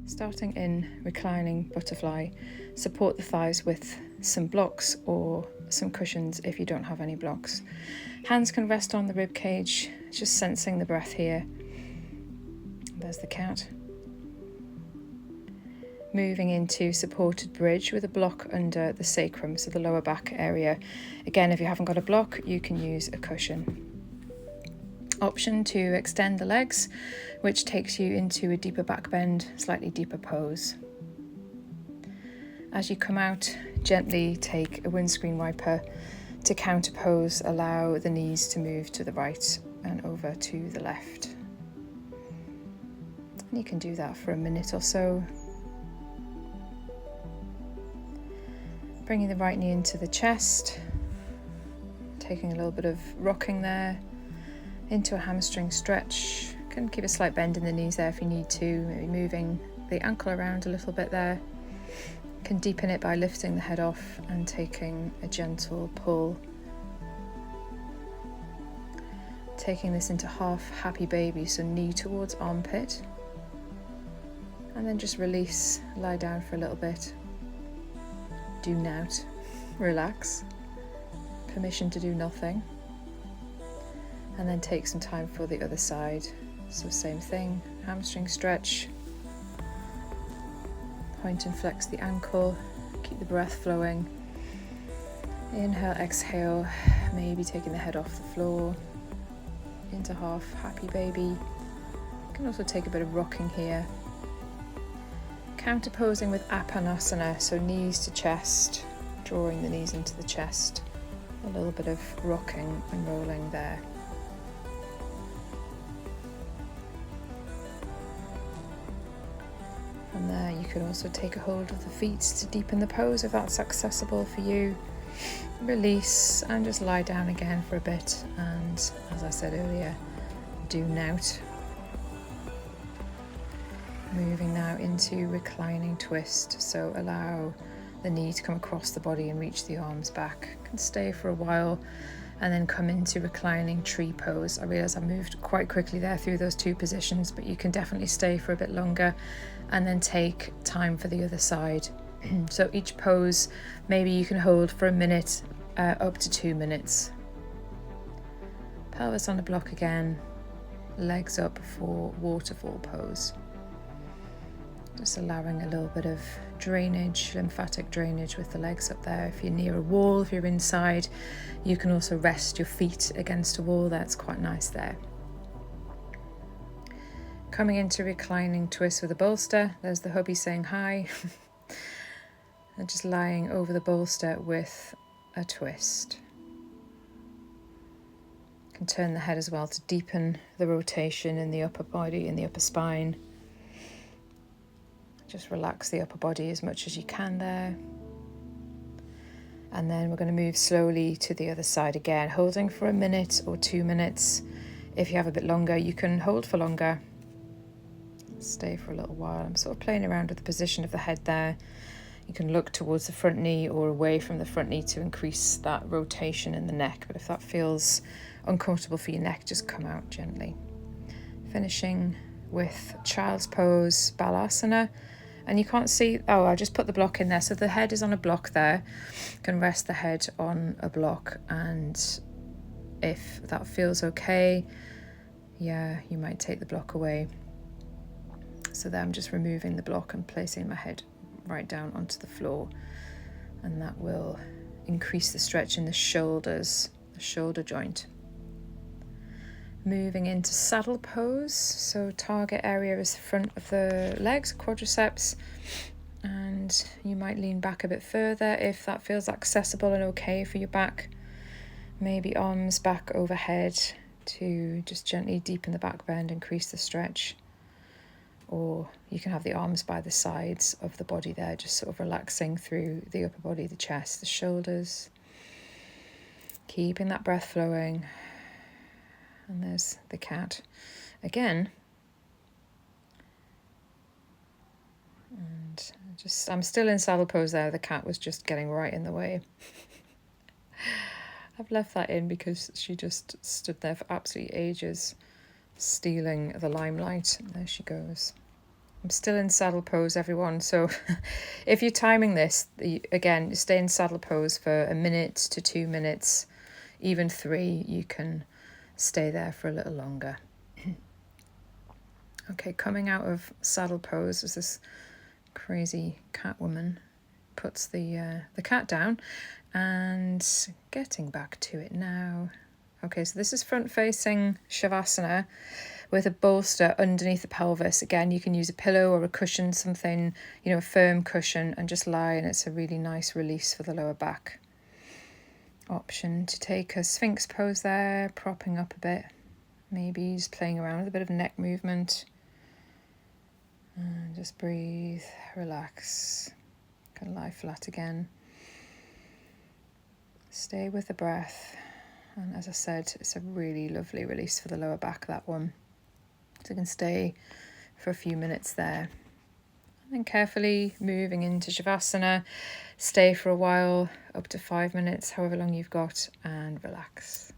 Starting in reclining butterfly, support the thighs with some blocks or some cushions if you don't have any blocks. Hands can rest on the rib cage, just sensing the breath here. There's the cat. Moving into supported bridge with a block under the sacrum, so the lower back area. Again, if you haven't got a block, you can use a cushion. Option to extend the legs, which takes you into a deeper back bend, slightly deeper pose. As you come out, gently take a windscreen wiper to counter pose. Allow the knees to move to the right and over to the left. And you can do that for a minute or so. Bringing the right knee into the chest, taking a little bit of rocking there into a hamstring stretch. You can keep a slight bend in the knees there if you need to, maybe moving the ankle around a little bit there. You can deepen it by lifting the head off and taking a gentle pull. Taking this into half happy baby, so knee towards armpit. And then just release, lie down for a little bit. Do not, relax, permission to do nothing, and then take some time for the other side. So same thing, hamstring stretch, point and flex the ankle, keep the breath flowing, inhale, exhale, maybe taking the head off the floor, into half happy baby. You can also take a bit of rocking here. Counterposing with Apanasana, so knees to chest, drawing the knees into the chest. A little bit of rocking and rolling there. From there, you can also take a hold of the feet to deepen the pose if that's accessible for you. Release and just lie down again for a bit. And as I said earlier, do nout. Moving now into reclining twist, so allow the knee to come across the body and reach the arms back. You can stay for a while and then come into reclining tree pose. I realise I moved quite quickly there through those two positions, but you can definitely stay for a bit longer and then take time for the other side. So each pose, maybe you can hold for a minute, up to 2 minutes. Pelvis on a block again, legs up for waterfall pose. Just allowing a little bit of drainage, lymphatic drainage with the legs up there. If you're near a wall, if you're inside, you can also rest your feet against a wall. That's quite nice there. Coming into reclining twist with a bolster. There's the hubby saying hi. And just lying over the bolster with a twist. You can turn the head as well to deepen the rotation in the upper body, in the upper spine. Just relax the upper body as much as you can there. And then we're going to move slowly to the other side again, holding for a minute or 2 minutes. If you have a bit longer, you can hold for longer. Stay for a little while. I'm sort of playing around with the position of the head there. You can look towards the front knee or away from the front knee to increase that rotation in the neck. But if that feels uncomfortable for your neck, just come out gently. Finishing with child's pose, balasana. And you can't see, I just put the block in there. So the head is on a block there. You can rest the head on a block. And if that feels okay, you might take the block away. So there I'm just removing the block and placing my head right down onto the floor. And that will increase the stretch in the shoulders, the shoulder joint. Moving into saddle pose, so target area is the front of the legs, quadriceps, and you might lean back a bit further if that feels accessible and okay for your back. Maybe arms back overhead to just gently deepen the back bend, increase the stretch. Or you can have the arms by the sides of the body there, just sort of relaxing through the upper body, the chest, the shoulders. Keeping that breath flowing. And there's the cat again. And I'm still in saddle pose there. The cat was just getting right in the way. I've left that in because she just stood there for absolutely ages, stealing the limelight. There she goes. I'm still in saddle pose, everyone. So if you're timing this, again, stay in saddle pose for 1 minute to 2 minutes, even 3. You can stay there for a little longer. Okay, coming out of saddle pose as this crazy cat woman puts the cat down, and getting back to it now. Okay, so this is front facing Shavasana with a bolster underneath the pelvis. Again, you can use a pillow or a cushion, something, a firm cushion, and just lie, and it's a really nice release for the lower back. Option to take a Sphinx pose there, propping up a bit, maybe just playing around with a bit of neck movement. And just breathe, relax, can lie flat again. Stay with the breath. And as I said, it's a really lovely release for the lower back, that one. So you can stay for a few minutes there. And then carefully moving into Shavasana, stay for a while, up to 5 minutes, however long you've got, and relax.